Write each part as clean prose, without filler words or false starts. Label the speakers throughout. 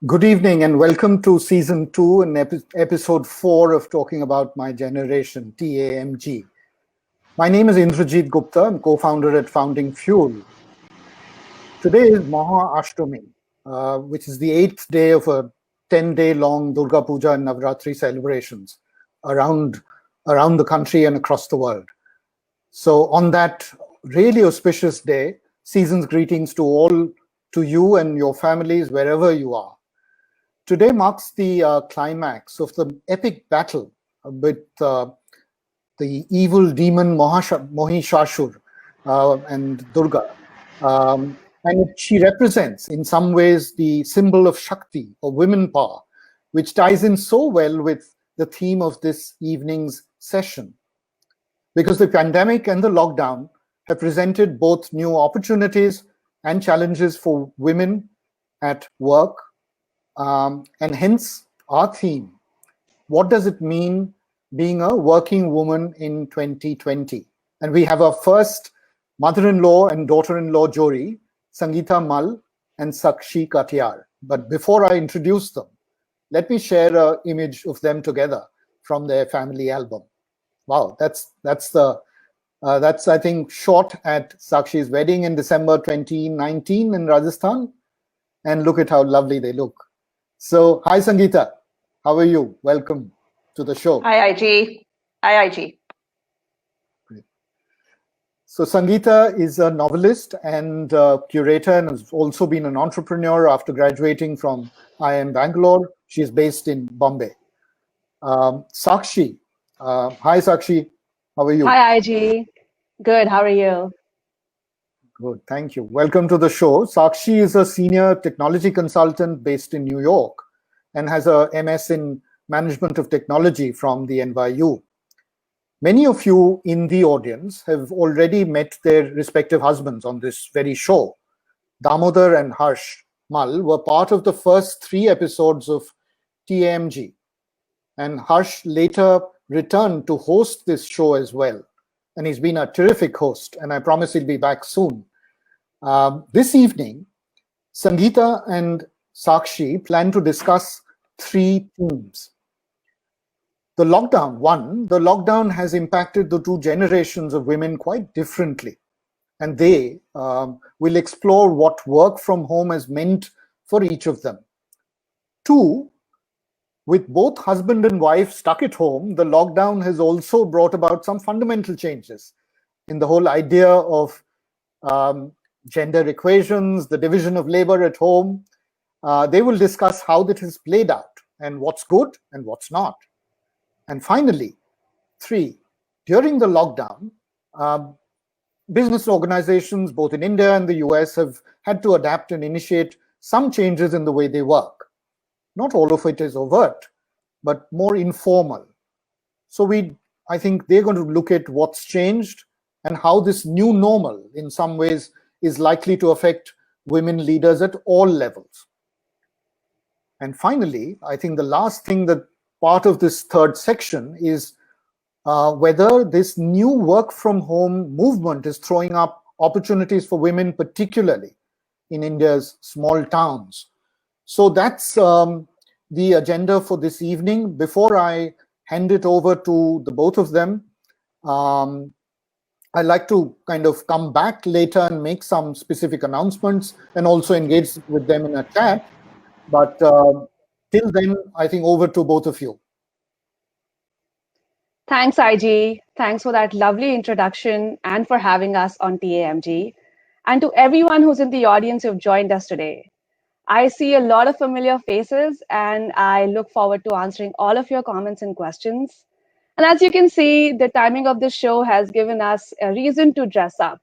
Speaker 1: Good evening and welcome to season 2 and episode 4 of Talking About My Generation, TAMG. My name is Indrajit Gupta. I'm co-founder at Founding Fuel. Today is Maha Ashtami, which is the 8th day of a 10-day long Durga Puja and Navratri celebrations around the country and across the world. So on that really auspicious day, season's greetings to you and your families wherever you are. Today marks the climax of the epic battle with the evil demon Mohishashur and Durga. And she represents, in some ways, the symbol of Shakti, or women power, which ties in so well with the theme of this evening's session. Because the pandemic and the lockdown have presented both new opportunities and challenges for women at work, and hence our theme. What does it mean being a working woman in 2020? And we have our first mother-in-law and daughter-in-law jodi, Sangeeta Mall and Sakshi Katiyar. But before I introduce them, let me share an image of them together from their family album. Wow, that's I think shot at Sakshi's wedding in December 2019 in Rajasthan. And look at how lovely they look. So, hi Sangeeta, how are you? Welcome to the show.
Speaker 2: Hi IG. Hi IG.
Speaker 1: Great. So Sangeeta is a novelist and curator and has also been an entrepreneur after graduating from IIM Bangalore. She is based in Bombay. Sakshi, hi Sakshi, how are you?
Speaker 2: Hi IG. Good, how are you?
Speaker 1: Good, thank you. Welcome to the show. Sakshi is a senior technology consultant based in New York and has a MS in Management of Technology from the NYU. Many of you in the audience have already met their respective husbands on this very show. Damodar and Harsh Mal were part of the first 3 episodes of TAMG, and Harsh later returned to host this show as well. And he's been a terrific host, and I promise he'll be back soon. This evening, Sangeeta and Sakshi plan to discuss 3 themes. The lockdown has impacted the 2 generations of women quite differently. And they will explore what work from home has meant for each of them. 2, with both husband and wife stuck at home, the lockdown has also brought about some fundamental changes in the whole idea of gender equations, the division of labor at home. They will discuss how that has played out and what's good and what's not. And finally, 3, during the lockdown, business organizations, both in India and the US, have had to adapt and initiate some changes in the way they work. Not all of it is overt, but more informal. So I think they're going to look at what's changed and how this new normal, in some ways, is likely to affect women leaders at all levels. And finally, I think the last thing that part of this 3rd section is whether this new work from home movement is throwing up opportunities for women, particularly in India's small towns. So that's the agenda for this evening. Before I hand it over to the both of them, I'd like to kind of come back later and make some specific announcements and also engage with them in a chat. But till then, I think over to both of you.
Speaker 2: Thanks, IG. Thanks for that lovely introduction and for having us on TAMG. And to everyone who's in the audience who've joined us today. I see a lot of familiar faces and I look forward to answering all of your comments and questions. And as you can see, the timing of this show has given us a reason to dress up.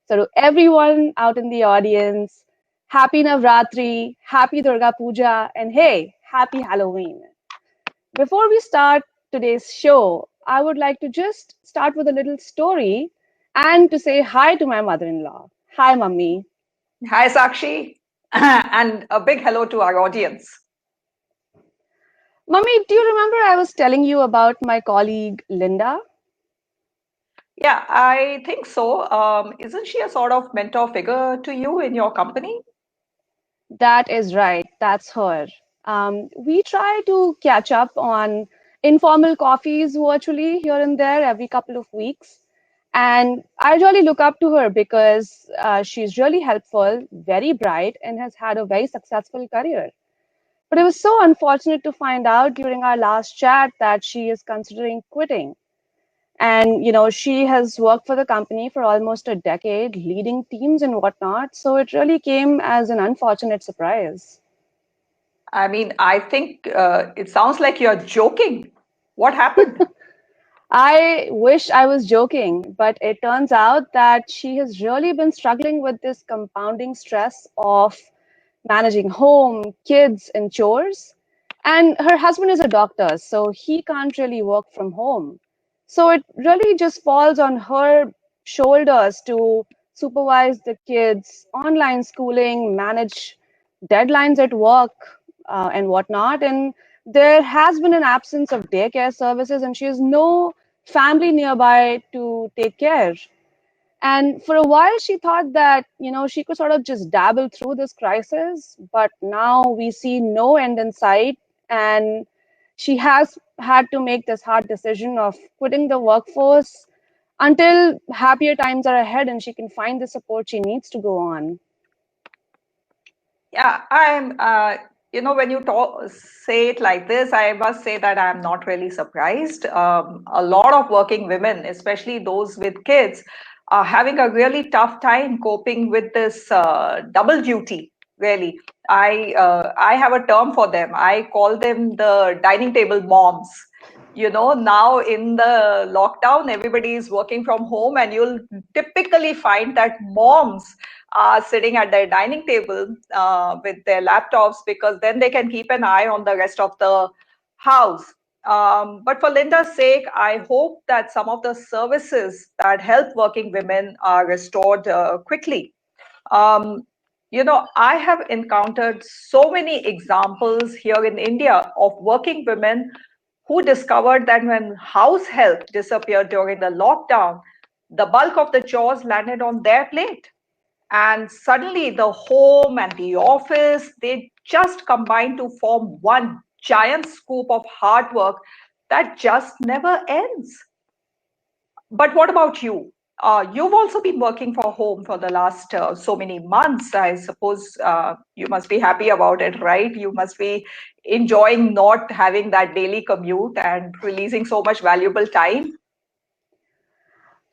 Speaker 2: So to everyone out in the audience, happy Navratri, happy Durga Puja, and hey, happy Halloween. Before we start today's show, I would like to just start with a little story and to say hi to my mother-in-law. Hi, Mummy.
Speaker 3: Hi, Sakshi. And a big hello to our audience.
Speaker 2: Mummy, do you remember I was telling you about my colleague, Linda?
Speaker 3: Yeah, I think so. Isn't she a sort of mentor figure to you in your company?
Speaker 2: That is right. That's her. We try to catch up on informal coffees virtually here and there every couple of weeks. And I really look up to her because she's really helpful, very bright, and has had a very successful career. But it was so unfortunate to find out during our last chat that she is considering quitting. And, she has worked for the company for almost a decade, leading teams and whatnot. So it really came as an unfortunate surprise.
Speaker 3: I mean, I think it sounds like you're joking. What happened?
Speaker 2: I wish I was joking, but it turns out that she has really been struggling with this compounding stress of managing home, kids, and chores. And her husband is a doctor, so he can't really work from home. So it really just falls on her shoulders to supervise the kids, online schooling, manage deadlines at work, and whatnot. And there has been an absence of daycare services, and she has no family nearby to take care. And for a while, she thought that, she could sort of just dabble through this crisis, but now we see no end in sight. And she has had to make this hard decision of quitting the workforce until happier times are ahead and she can find the support she needs to go on.
Speaker 3: Yeah, when you say it like this, I must say that I'm not really surprised. A lot of working women, especially those with kids, are having a really tough time coping with this double duty, really. I have a term for them. I call them the dining table moms. Now in the lockdown, everybody is working from home, and you'll typically find that moms are sitting at their dining table with their laptops, because then they can keep an eye on the rest of the house. But for Linda's sake, I hope that some of the services that help working women are restored quickly. Um, I have encountered so many examples here in India of working women who discovered that when house help disappeared during the lockdown, the bulk of the chores landed on their plate. And suddenly the home and the office, they just combine to form one giant scoop of hard work that just never ends. But what about you? You've also been working from home for the last so many months. I suppose you must be happy about it, right? You must be enjoying not having that daily commute and releasing so much valuable time.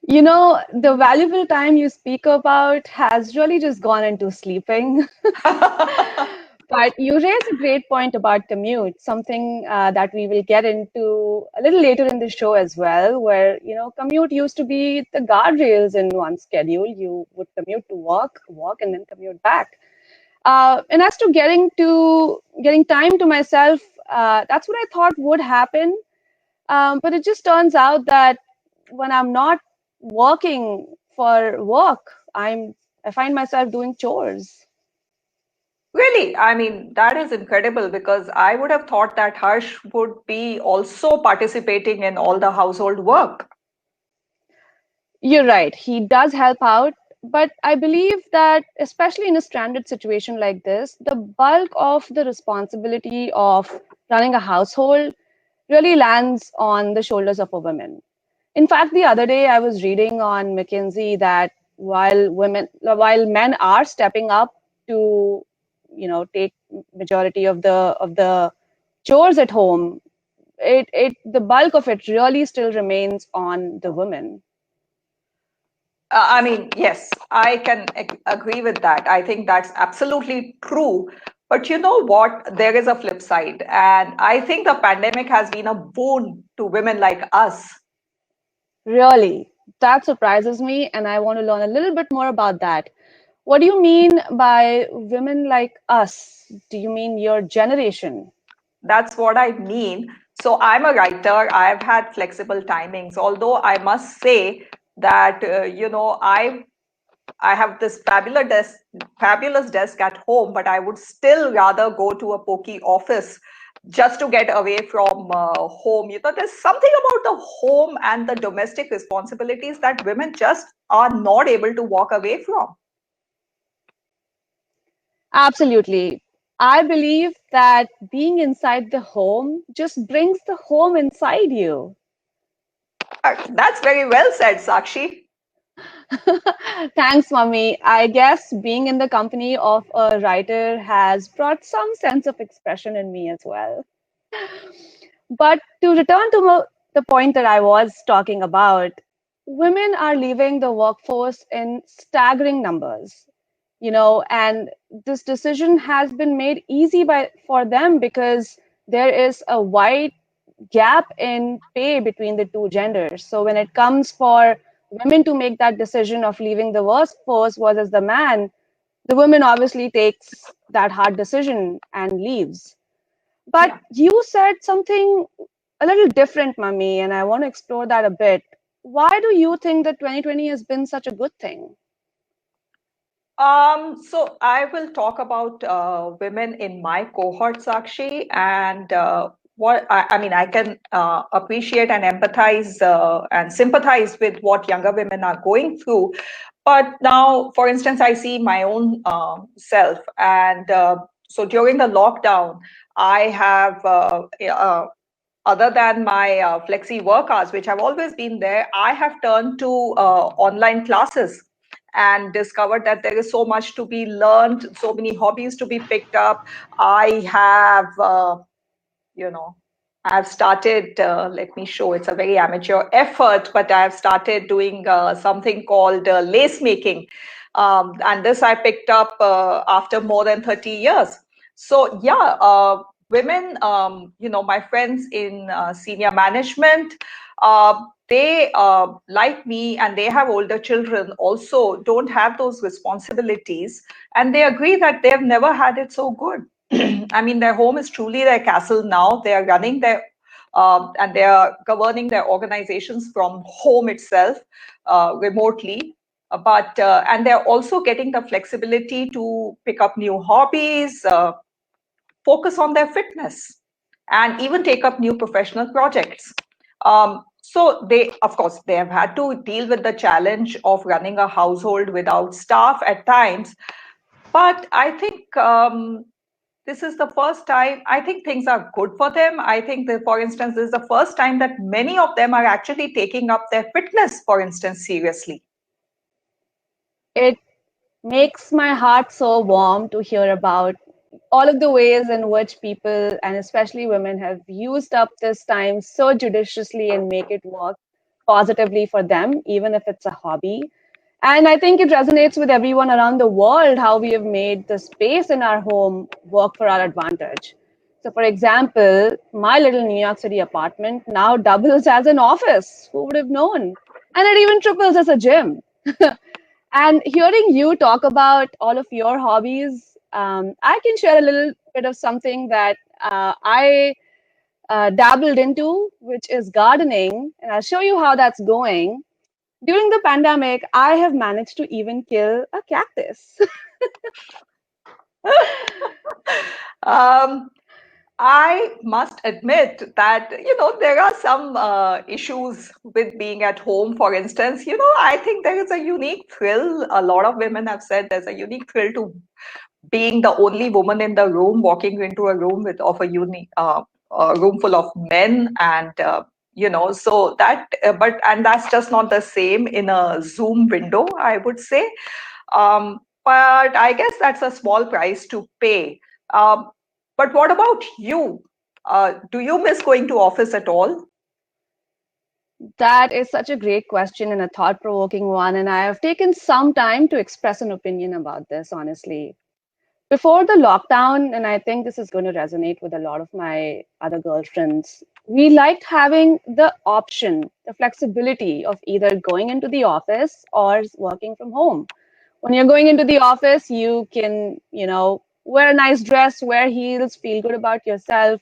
Speaker 2: The valuable time you speak about has really just gone into sleeping. But you raise a great point about commute, something that we will get into a little later in the show as well, where, commute used to be the guardrails in one schedule. You would commute to work, and then commute back. And as to getting time to myself, that's what I thought would happen. But it just turns out that when I'm not working for work, I find myself doing chores.
Speaker 3: Really, I mean, that is incredible, because I would have thought that Harsh would be also participating in all the household work.
Speaker 2: You're right. He does help out. But I believe that, especially in a stranded situation like this, the bulk of the responsibility of running a household really lands on the shoulders of a woman. In fact, the other day I was reading on McKinsey that while men are stepping up to, take majority of the chores at home, the bulk of it really still remains on the women.
Speaker 3: I mean, yes, I can agree with that. I think that's absolutely true. But you know what? There is a flip side. And I think the pandemic has been a boon to women like us.
Speaker 2: Really, that surprises me, and I want to learn a little bit more about that. What do you mean by women like us? Do you mean your generation?
Speaker 3: That's what I mean. So I'm a writer. I've had flexible timings, although I must say that, I have this fabulous desk at home, but I would still rather go to a pokey office just to get away from home. There's something about the home and the domestic responsibilities that women just are not able to walk away from.
Speaker 2: Absolutely. I believe that being inside the home just brings the home inside you.
Speaker 3: That's very well said, Sakshi.
Speaker 2: Thanks, Mummy. I guess being in the company of a writer has brought some sense of expression in me as well. But to return to the point that I was talking about, women are leaving the workforce in staggering numbers, and this decision has been made easy for them because there is a wide gap in pay between the two genders. So when it comes for women to make that decision of leaving the workforce versus the man, the woman obviously takes that hard decision and leaves. But
Speaker 3: Yeah.
Speaker 2: you said something a little different, Mummy, and I want to explore that a bit. Why do you think that 2020 has been such a good thing?
Speaker 3: So I will talk about women in my cohort, Sakshi, and I mean, I can appreciate and empathize and sympathize with what younger women are going through. But now, for instance, I see my own self, and so during the lockdown, I have other than my flexi work hours, which have always been there, I have turned to online classes and discovered that there is so much to be learned, so many hobbies to be picked up. I have, you know, I've started, let me show, it's a very amateur effort, but I've started doing something called lace making. And this I picked up after more than 30 years. So, yeah, women, my friends in senior management, they, like me, and they have older children, also don't have those responsibilities. And they agree that they've never had it so good. I mean, their home is truly their castle now. They are running their and they are governing their organizations from home itself, remotely. But and they're also getting the flexibility to pick up new hobbies, focus on their fitness, and even take up new professional projects. So they, of course, they have had to deal with the challenge of running a household without staff at times. But I think this is the first time, I think things are good for them. I think that, for instance, this is the first time that many of them are actually taking up their fitness, for instance, seriously.
Speaker 2: It makes my heart so warm to hear about all of the ways in which people, and especially women, have used up this time so judiciously and make it work positively for them, even if it's a hobby. And I think it resonates with everyone around the world how we have made the space in our home work for our advantage. So, for example, my little New York City apartment now doubles as an office. Who would have known? And it even triples as a gym. And hearing you talk about all of your hobbies, I can share a little bit of something that I dabbled into, which is gardening. And I'll show you how that's going. During the pandemic, I have managed to even kill a cactus.
Speaker 3: um, I must admit that, there are some issues with being at home, for instance. I think there is a unique thrill. A lot of women have said there's a unique thrill to being the only woman in the room, walking into a room of a room full of men, and so that, and that's just not the same in a Zoom window, I would say. But I guess that's a small price to pay. Um, but what about you? Do you miss going to office at all?
Speaker 2: That is such a great question and a thought provoking one. And I have taken some time to express an opinion about this, honestly. Before the lockdown, and I think this is going to resonate with a lot of my other girlfriends, we liked having the option, the flexibility of either going into the office or working from home. When you're going into the office, you can, wear a nice dress, wear heels, feel good about yourself,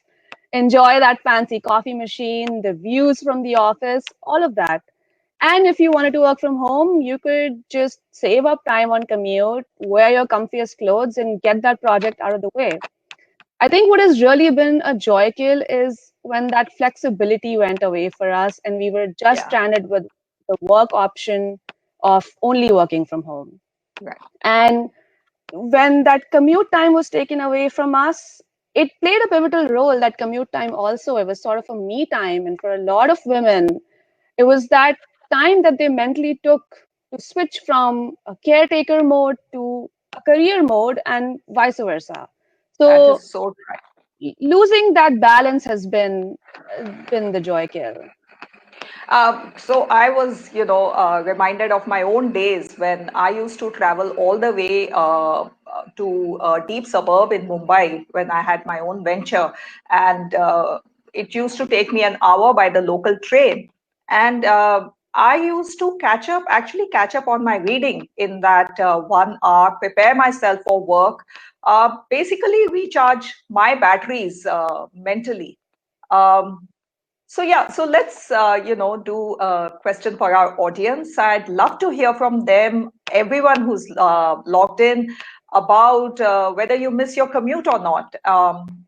Speaker 2: enjoy that fancy coffee machine, the views from the office, all of that. And if you wanted to work from home, you could just save up time on commute, wear your comfiest clothes, and get that project out of the way. I think what has really been a joy kill is when that flexibility went away for us and we were just
Speaker 3: Yeah,
Speaker 2: stranded with the work option of only working from home.
Speaker 3: right.
Speaker 2: And when that commute time was taken away from us, it played a pivotal role. That commute time also, it was sort of a me time. And for a lot of women, it was that time that they mentally took to switch from a caretaker mode to a career mode and vice versa.
Speaker 3: That
Speaker 2: So
Speaker 3: is so right.
Speaker 2: losing that balance has been the joy kill.
Speaker 3: So I was, reminded of my own days when I used to travel all the way to a deep suburb in Mumbai when I had my own venture, and it used to take me an hour by the local train, and I used to actually catch up on my reading in that 1 hour, prepare myself for work, basically recharge my batteries mentally. Um, so yeah, so let's do a question for our audience. I'd love to hear from them, everyone who's logged in, about whether you miss your commute or not,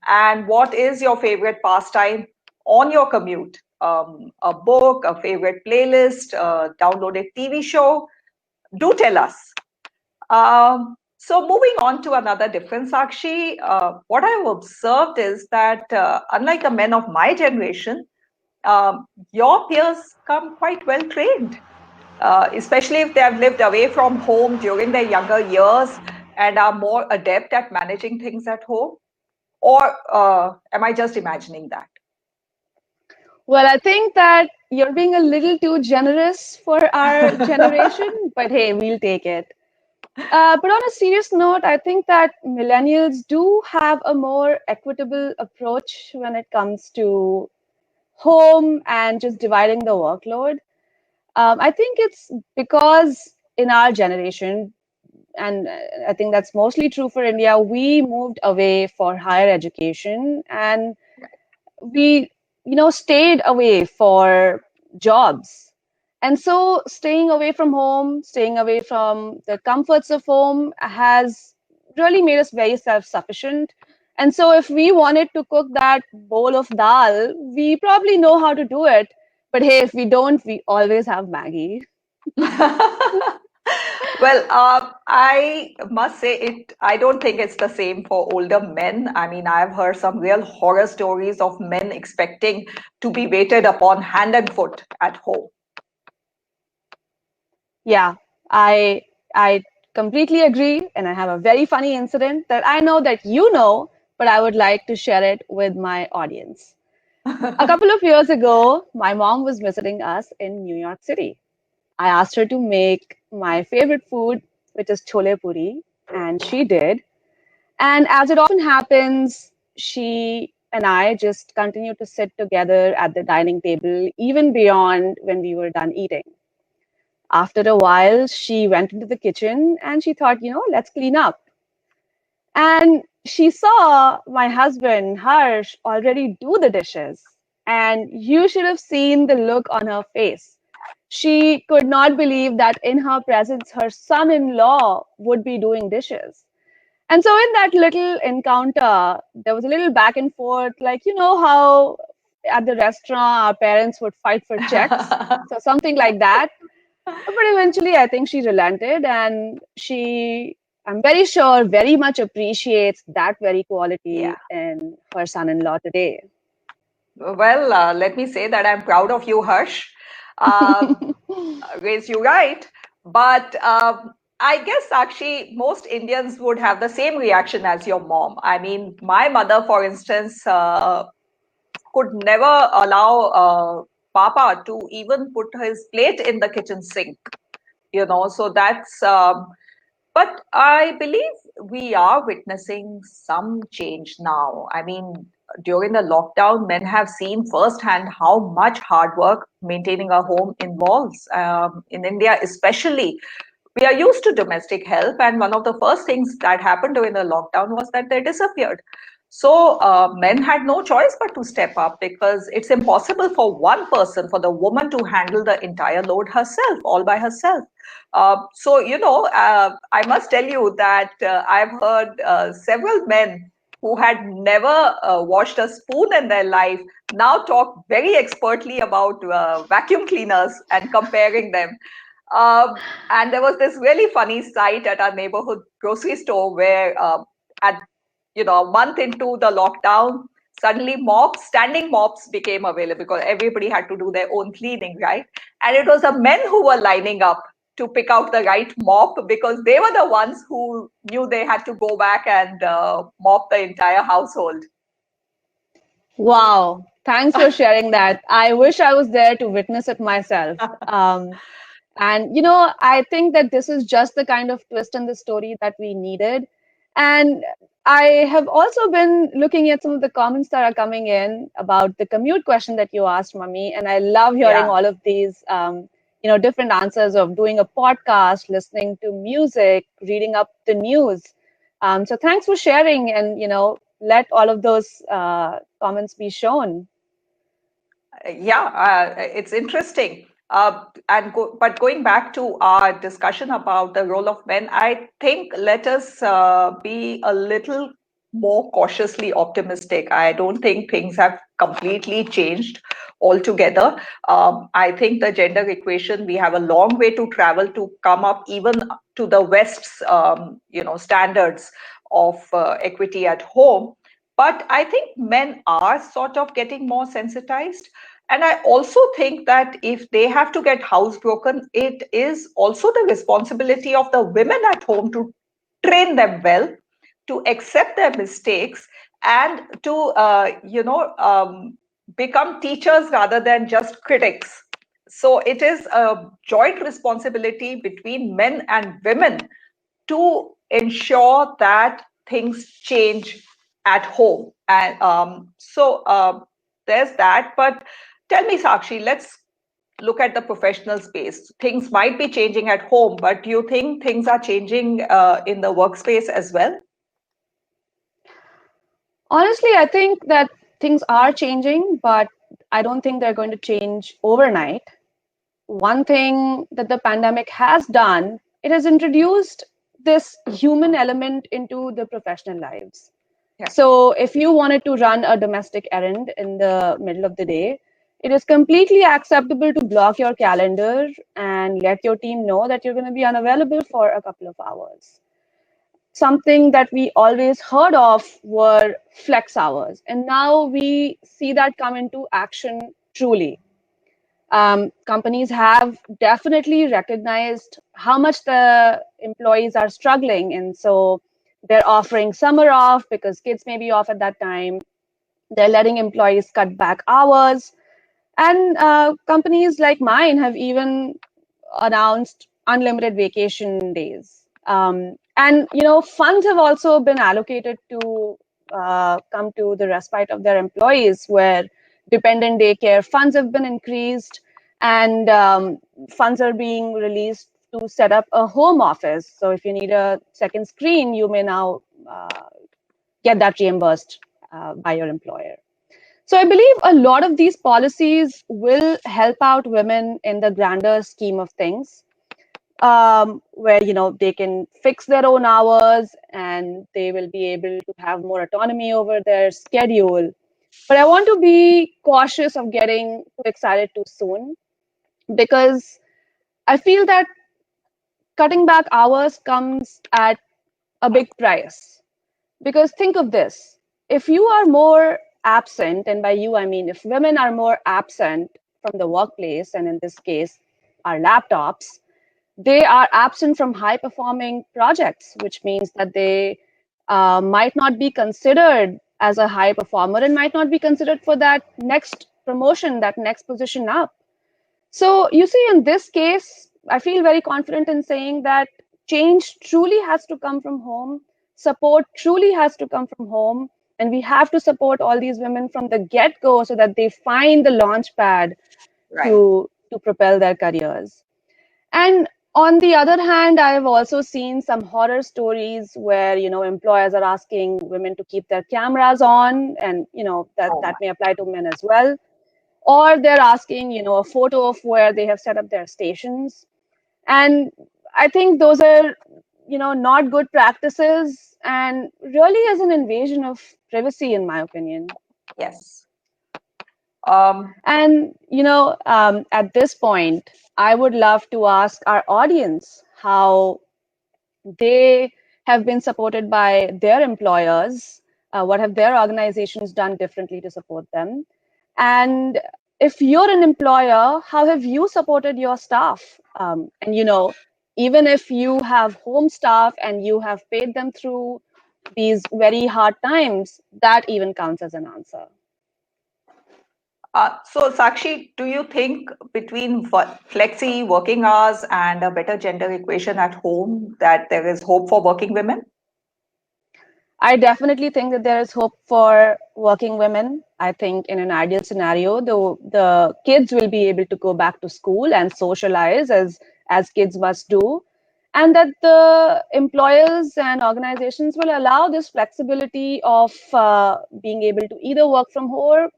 Speaker 3: and what is your favorite pastime on your commute. A book, a favorite playlist, a downloaded TV show. Do tell us. So moving on to another difference, Sakshi, what I've observed is that unlike the men of my generation, your peers come quite well trained, especially if they have lived away from home during their younger years and are more adept at managing things at home. Or am I just imagining that?
Speaker 2: Well, I think that you're being a little too generous for our generation, but hey, we'll take it. But on a serious note, I think that millennials do have a more equitable approach when it comes to home and just dividing the workload. I think it's because in our generation, and I think that's mostly true for India, we moved away for higher education and we stayed away for jobs, and so staying away from home, staying away from the comforts of home has really made us very self-sufficient. And so if we wanted to cook that bowl of dal, we probably know how to do it, but hey, if we don't, we always have Maggie.
Speaker 3: Well, I must say it. I don't think it's the same for older men. I mean, I've heard some real horror stories of men expecting to be waited upon hand and foot at home.
Speaker 2: Yeah, I completely agree, and I have a very funny incident that I know that you know, but I would like to share it with my audience. A couple of years ago, my mom was visiting us in New York City. I asked her to make my favorite food, which is chole puri, and she did. And as it often happens, she and I just continued to sit together at the dining table, even beyond when we were done eating. After a while, she went into the kitchen and she thought, let's clean up. And she saw my husband, Harsh, already do the dishes. And you should have seen the look on her face. She could not believe that in her presence, her son in law would be doing dishes. And so, in that little encounter, there was a little back and forth, like, how at the restaurant our parents would fight for checks. So, something like that. But eventually, I think she relented and I'm very sure, very much appreciates that very
Speaker 3: Yeah.
Speaker 2: quality in her son in law today.
Speaker 3: Well, let me say that I'm proud of you, Harsh. Raised you right. But I guess actually most Indians would have the same reaction as your mom. I mean, my mother, for instance, could never allow Papa to even put his plate in the kitchen sink. So that's but I believe we are witnessing some change now. I mean, during the lockdown, men have seen firsthand how much hard work maintaining a home involves. In India, especially, we are used to domestic help, and one of the first things that happened during the lockdown was that they disappeared. So men had no choice but to step up because it's impossible for one person, for the woman, to handle the entire load herself, all by herself. I must tell you that I've heard several men who had never washed a spoon in their life now talk very expertly about vacuum cleaners and comparing them. And there was this really funny sight at our neighborhood grocery store where, at a month into the lockdown, suddenly standing mops became available because everybody had to do their own cleaning, right? And it was the men who were lining up to pick out the right mop because they were the ones who knew they had to go back and mop the entire household.
Speaker 2: Wow. Thanks for sharing that. I wish I was there to witness it myself. And, I think that this is just the kind of twist in the story that we needed. And I have also been looking at some of the comments that are coming in about the commute question that you asked, Mummy. And I love hearing
Speaker 3: Yeah.
Speaker 2: all of these, different answers of doing a podcast, listening to music, reading up the news. So thanks for sharing, and, let all of those comments be shown.
Speaker 3: Yeah, it's interesting. But going back to our discussion about the role of men, I think let us be a little more cautiously optimistic. I don't think things have completely changed altogether. I think the gender equation, we have a long way to travel to come up even to the West's, standards of equity at home. But I think men are sort of getting more sensitized. And I also think that if they have to get housebroken, it is also the responsibility of the women at home to train them well, to accept their mistakes, and to, become teachers rather than just critics. So it is a joint responsibility between men and women to ensure that things change at home. And there's that. But tell me, Sakshi, let's look at the professional space. Things might be changing at home, but do you think things are changing in the workspace as well?
Speaker 2: Honestly, I think that things are changing, but I don't think they're going to change overnight. One thing that the pandemic has done, it has introduced this human element into the professional lives.
Speaker 3: Yeah.
Speaker 2: So if you wanted to run a domestic errand in the middle of the day, it is completely acceptable to block your calendar and let your team know that you're going to be unavailable for a couple of hours. Something that we always heard of were flex hours, and now we see that come into action truly. Companies have definitely recognized how much the employees are struggling, and so they're offering summer off because kids may be off at that time. They're letting employees cut back hours, and companies like mine have even announced unlimited vacation days. And funds have also been allocated to come to the respite of their employees, where dependent daycare funds have been increased, and funds are being released to set up a home office. So if you need a second screen, you may now get that reimbursed by your employer. So I believe a lot of these policies will help out women in the grander scheme of things, where they can fix their own hours and they will be able to have more autonomy over their schedule. But I want to be cautious of getting too excited too soon, because I feel that cutting back hours comes at a big price. Because think of this: if you are more absent, and by you I mean if women are more absent from the workplace, and in this case our laptops, they are absent from high performing projects, which means that they might not be considered as a high performer and might not be considered for that next promotion, that next position up. So you see, in this case, I feel very confident in saying that change truly has to come from home, support truly has to come from home, and we have to support all these women from the get-go so that they find the launch pad
Speaker 3: Right.
Speaker 2: to propel their careers. And on the other hand, I have also seen some horror stories where employers are asking women to keep their cameras on, and that may apply to men as well. Or they're asking a photo of where they have set up their stations. And I think those are not good practices, and really is an invasion of privacy, in my opinion.
Speaker 3: Yes.
Speaker 2: And, at this point, I would love to ask our audience how they have been supported by their employers. What have their organizations done differently to support them? And if you're an employer, how have you supported your staff? And, even if you have home staff and you have paid them through these very hard times, that even counts as an answer.
Speaker 3: So, Sakshi, do you think between flexi working hours and a better gender equation at home that there is hope for working women?
Speaker 2: I definitely think that there is hope for working women. I think in an ideal scenario, the kids will be able to go back to school and socialize as kids must do, and that the employers and organizations will allow this flexibility of being able to either work from home,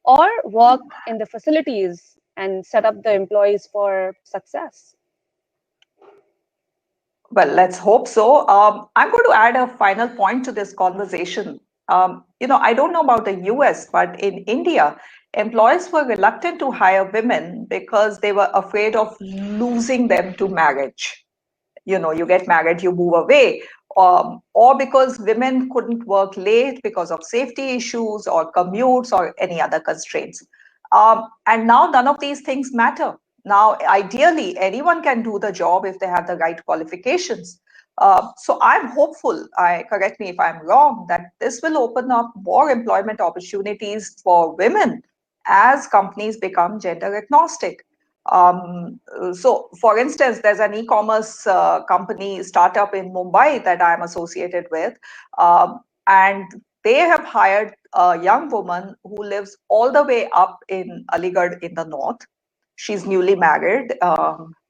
Speaker 2: or work in the facilities and set up the employees for success.
Speaker 3: Well, let's hope so. I'm going to add a final point to this conversation. I don't know about the US, but in India, employers were reluctant to hire women because they were afraid of losing them to marriage. You get married, you move away, or because women couldn't work late because of safety issues or commutes or any other constraints. And now none of these things matter. Now, ideally, anyone can do the job if they have the right qualifications. So I'm hopeful, correct me if I'm wrong, that this will open up more employment opportunities for women as companies become gender agnostic. So, for instance, there's an e-commerce company startup in Mumbai that I'm associated with, and they have hired a young woman who lives all the way up in Aligarh in the north. She's newly married,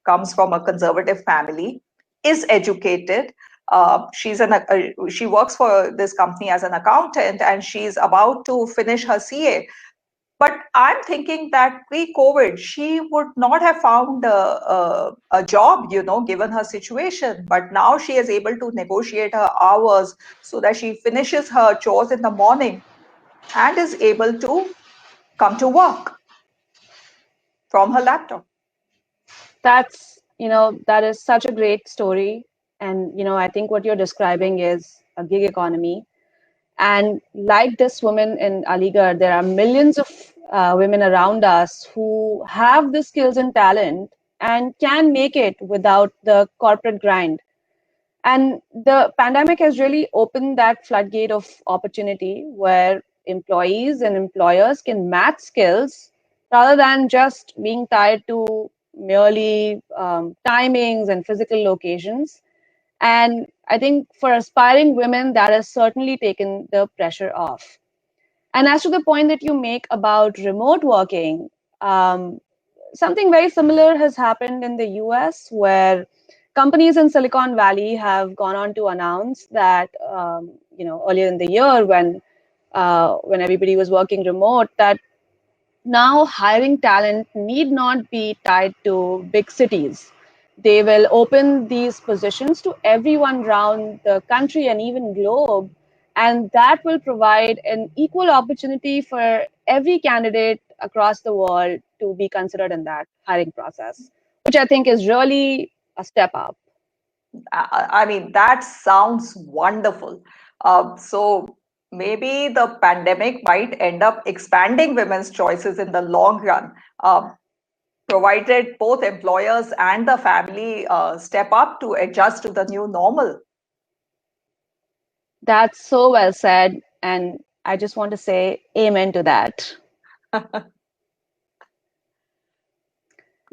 Speaker 3: comes from a conservative family, is educated. She works for this company as an accountant, and she's about to finish her CA. But I'm thinking that pre-COVID, she would not have found a job, given her situation. But now she is able to negotiate her hours so that she finishes her chores in the morning and is able to come to work from her laptop.
Speaker 2: That is such a great story. And, I think what you're describing is a gig economy. And like this woman in Aligarh, there are millions of women around us who have the skills and talent and can make it without the corporate grind. And the pandemic has really opened that floodgate of opportunity where employees and employers can match skills rather than just being tied to merely timings and physical locations. And I think for aspiring women, that has certainly taken the pressure off. And as to the point that you make about remote working, um, something very similar has happened in the US, where companies in Silicon Valley have gone on to announce that, earlier in the year when everybody was working remote, that now hiring talent need not be tied to big cities. They will open these positions to everyone around the country and even globe. And that will provide an equal opportunity for every candidate across the world to be considered in that hiring process, which I think is really a step up.
Speaker 3: I mean, that sounds wonderful. So maybe the pandemic might end up expanding women's choices in the long run, provided both employers and the family step up to adjust to the new normal.
Speaker 2: That's so well said. And I just want to say amen to that.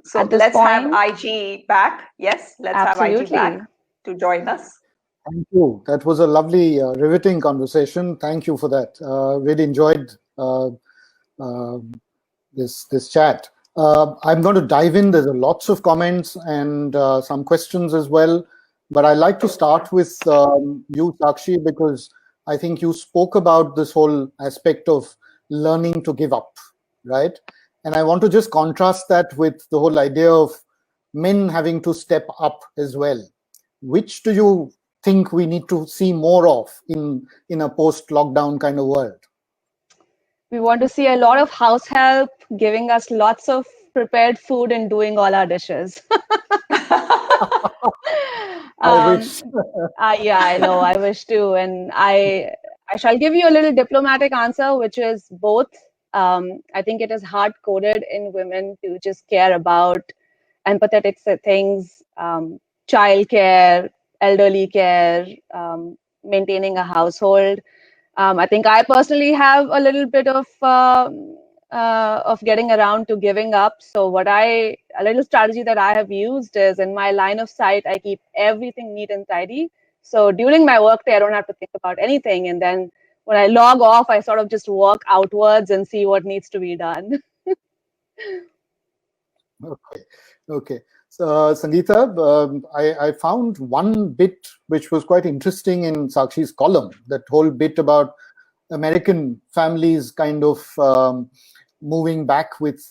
Speaker 3: So
Speaker 2: At this
Speaker 3: let's have
Speaker 2: point,
Speaker 3: IG back. Yes, let's have IG
Speaker 2: absolutely.
Speaker 3: back to join us.
Speaker 1: Thank you. That was a lovely, riveting conversation. Thank you for that. Really enjoyed this chat. I'm going to dive in. There's lots of comments and some questions as well. But I'd like to start with you, Sakshi, because I think you spoke about this whole aspect of learning to give up, right? And I want to just contrast that with the whole idea of men having to step up as well. Which do you think we need to see more of in a post-lockdown kind of world?
Speaker 2: We want to see a lot of house help, giving us lots of prepared food and doing all our dishes.
Speaker 1: I wish.
Speaker 2: Yeah, I know. I wish too, and I shall give you a little diplomatic answer, which is both. I think it is hard coded in women to just care about empathetic things, childcare, elderly care, maintaining a household. I think I personally have a little bit of getting around to giving up. So a little strategy that I have used is in my line of sight, I keep everything neat and tidy. So during my work day, I don't have to think about anything. And then when I log off, I sort of just walk outwards and see what needs to be done.
Speaker 1: Okay. Okay. So, Sangeeta, I found one bit which was quite interesting in Sakshi's column, that whole bit about American families kind of moving back with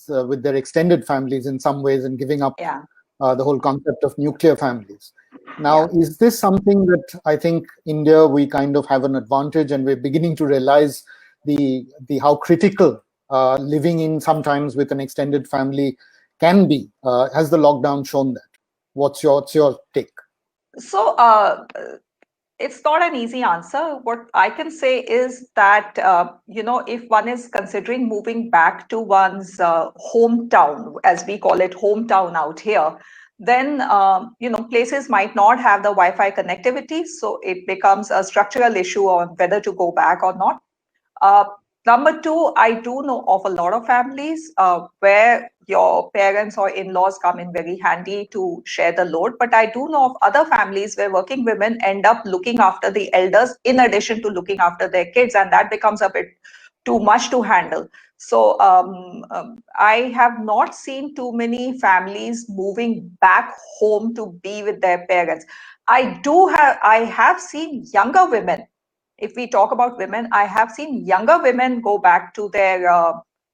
Speaker 1: their extended families in some ways and giving up
Speaker 3: Yeah.
Speaker 1: The whole concept of nuclear families. Now,
Speaker 3: Yeah.
Speaker 1: is this something that I think India, we kind of have an advantage, and we're beginning to realize the how critical living in sometimes with an extended family can be? Has the lockdown shown that? What's your take?
Speaker 3: So it's not an easy answer. What I can say is that, if one is considering moving back to one's hometown, as we call it, hometown out here, then, places might not have the Wi-Fi connectivity. So it becomes a structural issue on whether to go back or not. Uh, Number two, I do know of a lot of families where your parents or in-laws come in very handy to share the load. But I do know of other families where working women end up looking after the elders in addition to looking after their kids, and that becomes a bit too much to handle. So I have not seen too many families moving back home to be with their parents. I have seen younger women. If we talk about women, I have seen younger women go back to their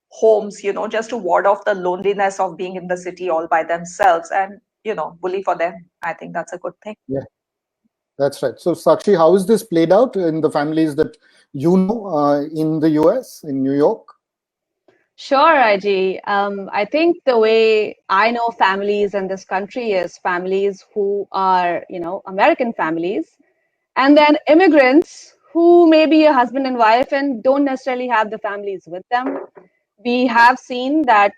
Speaker 3: homes, just to ward off the loneliness of being in the city all by themselves. And, bully for them. I think that's a good thing.
Speaker 1: Yeah, that's right. So, Sakshi, how is this played out in the families that you know in the US, in New York?
Speaker 2: Sure, Raji. I think the way I know families in this country is families who are, American families, and then immigrants who may be a husband and wife and don't necessarily have the families with them. We have seen that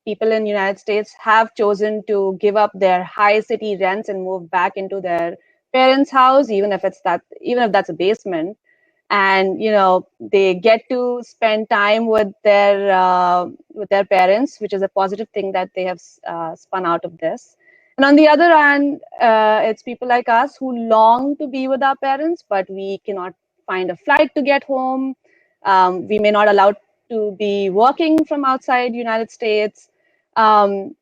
Speaker 2: people in the United States have chosen to give up their high city rents and move back into their parents' house, even if that's a basement. And they get to spend time with their parents, which is a positive thing that they have spun out of this. And on the other hand, it's people like us who long to be with our parents, but we cannot find a flight to get home. We may not allow to be working from outside United States. And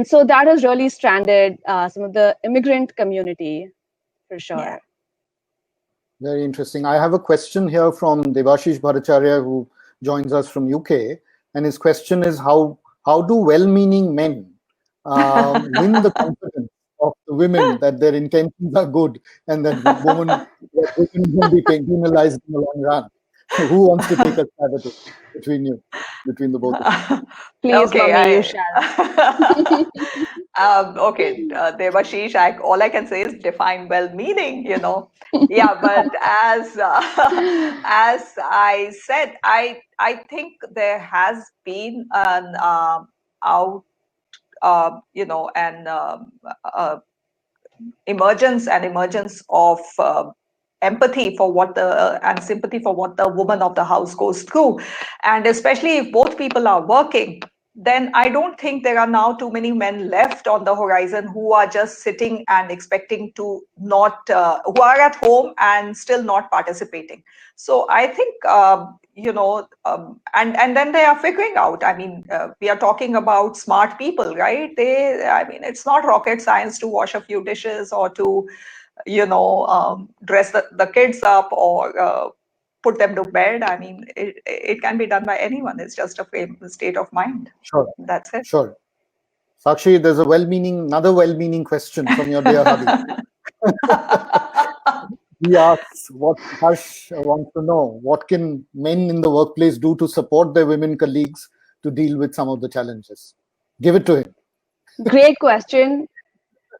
Speaker 2: so that has really stranded some of the immigrant community, for sure.
Speaker 3: Yeah.
Speaker 1: Very interesting. I have a question here from Devashish Bhattacharya, who joins us from UK, and his question is how do well-meaning men win the confidence of the women that their intentions are good and that women won't be penalized in the long run? Who wants to take a stab at it between the both of you?
Speaker 2: Please,
Speaker 3: Okay,
Speaker 2: mommy, you shall.
Speaker 3: Okay, Devashish, all I can say is define well-meaning, Yeah, but as as I said, I think there has been an emergence of empathy for and sympathy for what the woman of the house goes through. And especially if both people are working, then I don't think there are now too many men left on the horizon who are just sitting and expecting to not, who are at home and still not participating. So I think, and then they are figuring out, we are talking about smart people, right? It's not rocket science to wash a few dishes or to, dress the kids up or put them to bed. It can be done by anyone. It's just a state of mind.
Speaker 1: Sure.
Speaker 3: That's it.
Speaker 1: Sure. Sakshi, there's another well-meaning question from your dear hubby. He asks what Harsh wants to know. What can men in the workplace do to support their women colleagues to deal with some of the challenges? Give it to him.
Speaker 2: Great question.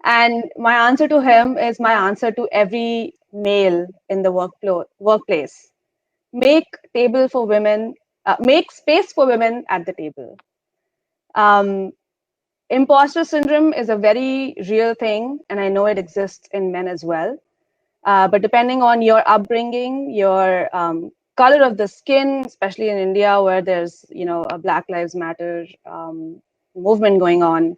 Speaker 2: And my answer to him is my answer to every male in the workplace. Make table for women, make space for women at the table. Um, Imposter syndrome is a very real thing, and I know it exists in men as well. But depending on your upbringing, your color of the skin, especially in India, where there's a Black Lives Matter movement going on,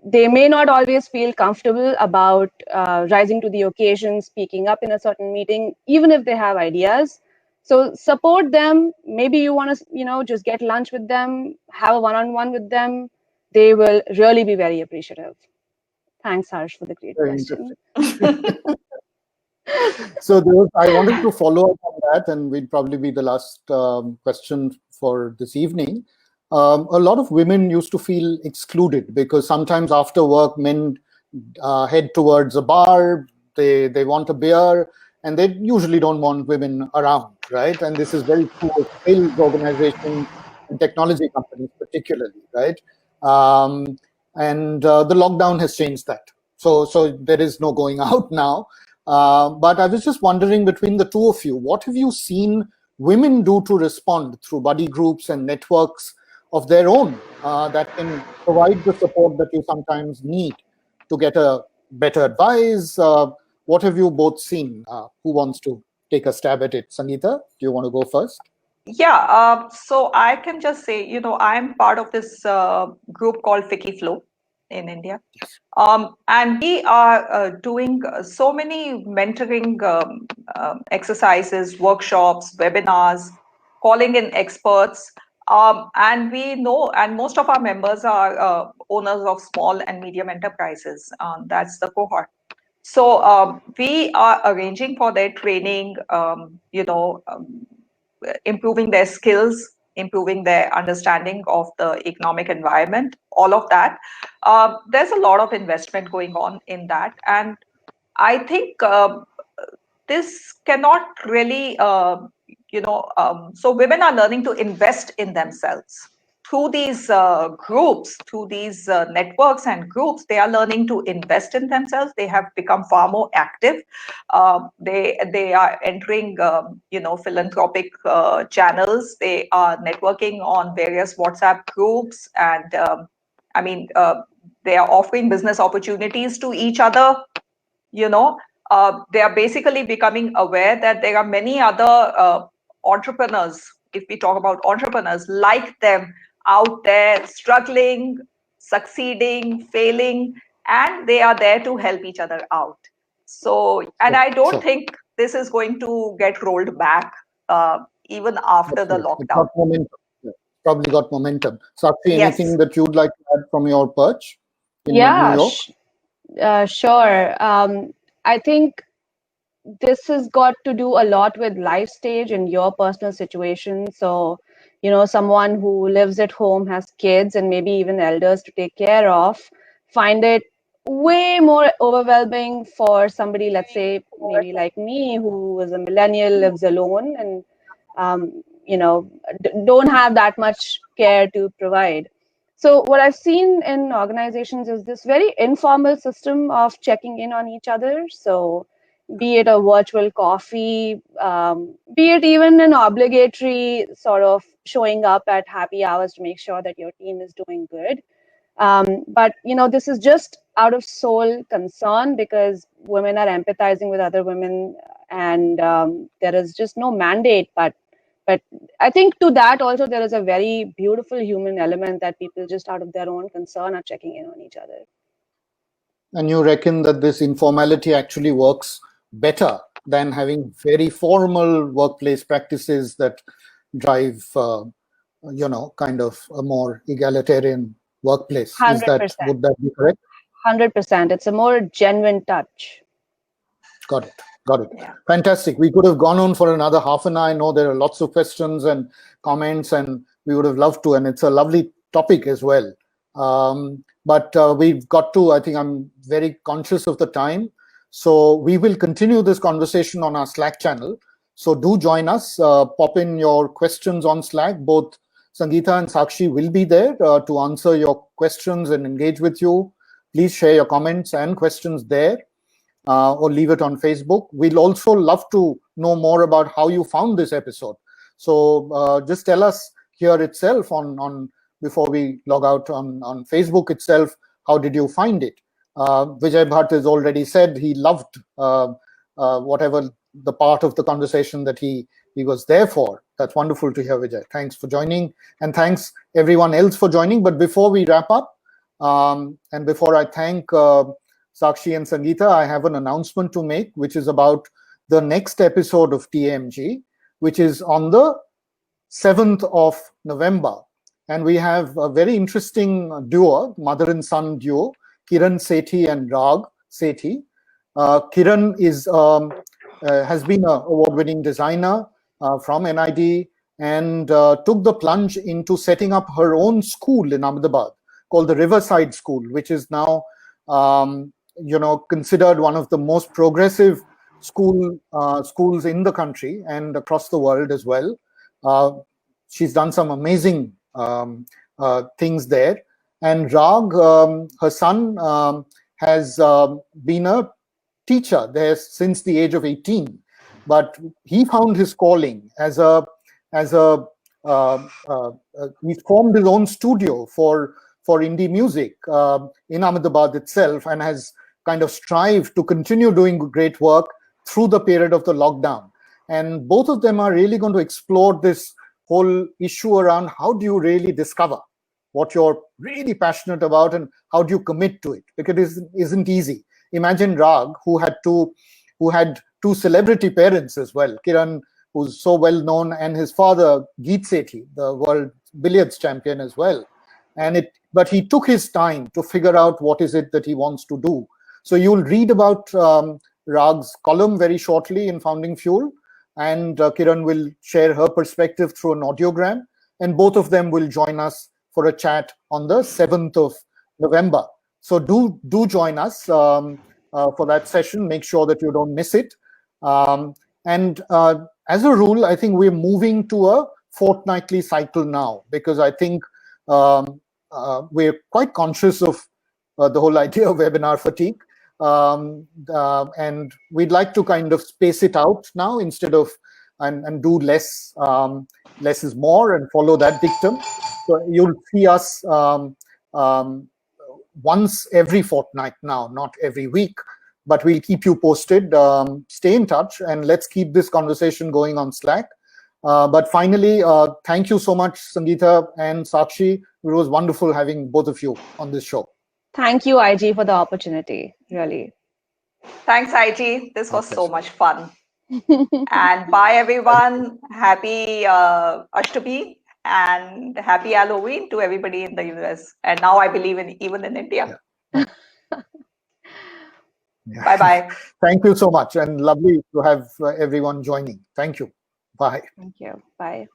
Speaker 2: they may not always feel comfortable about rising to the occasion, speaking up in a certain meeting, even if they have ideas. So support them. Maybe you want to, just get lunch with them, have a one-on-one with them. They will really be very appreciative. Thanks, Harsh, for the great
Speaker 1: Very
Speaker 2: question.
Speaker 1: interesting. So I wanted to follow up on that, and we'd probably be the last question for this evening. A lot of women used to feel excluded because sometimes after work, men head towards a bar, they want a beer, and they usually don't want women around, right? And this is very true of sales organizations and technology companies particularly, right? And the lockdown has changed that. So there is no going out now. But I was just wondering, between the two of you, what have you seen women do to respond through buddy groups and networks of their own that can provide the support that you sometimes need to get a better advice? What have you both seen? Who wants to take a stab at it? Sangeeta, do you want to go first?
Speaker 3: Yeah, so I can just say, I'm part of this group called Fiki Flow in India. And we are doing so many mentoring exercises, workshops, webinars, calling in experts. And we know, and most of our members are owners of small and medium enterprises. That's the cohort. So we are arranging for their training, improving their skills, improving their understanding of the economic environment, all of that. There's a lot of investment going on in that. And I think this cannot really, so women are learning to invest in themselves. Through these groups, through these networks and groups, they are learning to invest in themselves. They have become far more active. They are entering, philanthropic channels. They are networking on various WhatsApp groups, and they are offering business opportunities to each other. They are basically becoming aware that there are many other entrepreneurs, if we talk about entrepreneurs like them out there, struggling, succeeding, failing, and they are there to help each other out. So, and I don't think this is going to get rolled back even after the lockdown.
Speaker 1: Probably got momentum. Sakshi, anything that you'd like to add from your perch in New York?
Speaker 2: Sure. I think this has got to do a lot with life stage and your personal situation. So, someone who lives at home, has kids and maybe even elders to take care of, find it way more overwhelming for somebody, let's say, maybe like me, who is a millennial, lives alone, and don't have that much care to provide. So what I've seen in organizations is this very informal system of checking in on each other. So be it a virtual coffee, be it even an obligatory sort of showing up at happy hours to make sure that your team is doing good. But this is just out of sole concern because women are empathizing with other women, and there is just no mandate. But I think to that also there is a very beautiful human element that people just out of their own concern are checking in on each other.
Speaker 1: And you reckon that this informality actually works better than having very formal workplace practices that drive, kind of a more egalitarian workplace?
Speaker 2: 100%.
Speaker 1: Would that be correct?
Speaker 2: 100%. It's a more genuine touch.
Speaker 1: Got it. Yeah. Fantastic. We could have gone on for another half an hour. I know there are lots of questions and comments, and we would have loved to. And it's a lovely topic as well. But we've got to, I think I'm very conscious of the time. So we will continue this conversation on our Slack channel. So do join us, pop in your questions on Slack. Both Sangeeta and Sakshi will be there to answer your questions and engage with you. Please share your comments and questions there, or leave it on Facebook. We'll also love to know more about how you found this episode. So just tell us here itself on before we log out on Facebook itself, how did you find it? Vijay Bhatt has already said he loved whatever the part of the conversation that he was there for. That's wonderful to hear, Vijay. Thanks for joining, and thanks everyone else for joining. But before we wrap up, and before I thank Sakshi and Sangeeta, I have an announcement to make, which is about the next episode of TAMG, which is on the 7th of November. And we have a very interesting duo, mother and son duo, Kiran Sethi and Rag Sethi. Kiran has been an award-winning designer from NID, and took the plunge into setting up her own school in Ahmedabad called the Riverside School, which is now considered one of the most progressive schools in the country and across the world as well. She's done some amazing things there. And Rag, her son, has been a teacher there since the age of 18, but he found his calling he formed his own studio for indie music in Ahmedabad itself, and has kind of strived to continue doing great work through the period of the lockdown. And both of them are really going to explore this whole issue around how do you really discover what you're really passionate about and how do you commit to it, because it isn't easy. Imagine Rag, who had two celebrity parents as well, Kiran, who's so well known, and his father Geet Sethi, the world billiards champion as well. But he took his time to figure out what is it that he wants to do. So you'll read about Rag's column very shortly in Founding Fuel, and Kiran will share her perspective through an audiogram, and both of them will join us for a chat on the 7th of November. So do join us for that session. Make sure that you don't miss it. And as a rule, I think we're moving to a fortnightly cycle now, because I think we're quite conscious of the whole idea of webinar fatigue. And we'd like to kind of space it out now instead of and do less. Less is more, and follow that dictum. So you'll see us once every fortnight now, not every week, but we'll keep you posted. Stay in touch, and let's keep this conversation going on Slack. But finally, thank you so much, Sangeeta and Sakshi. It was wonderful having both of you on this show.
Speaker 2: Thank you, IG, for the opportunity, really.
Speaker 3: Thanks, IG. This was so much fun. And bye, everyone. Happy Ashtami and happy Halloween to everybody in the US. And now I believe even in India.
Speaker 1: Yeah.
Speaker 3: Bye-bye.
Speaker 1: Thank you so much, and lovely to have everyone joining. Thank you. Bye.
Speaker 2: Thank you. Bye.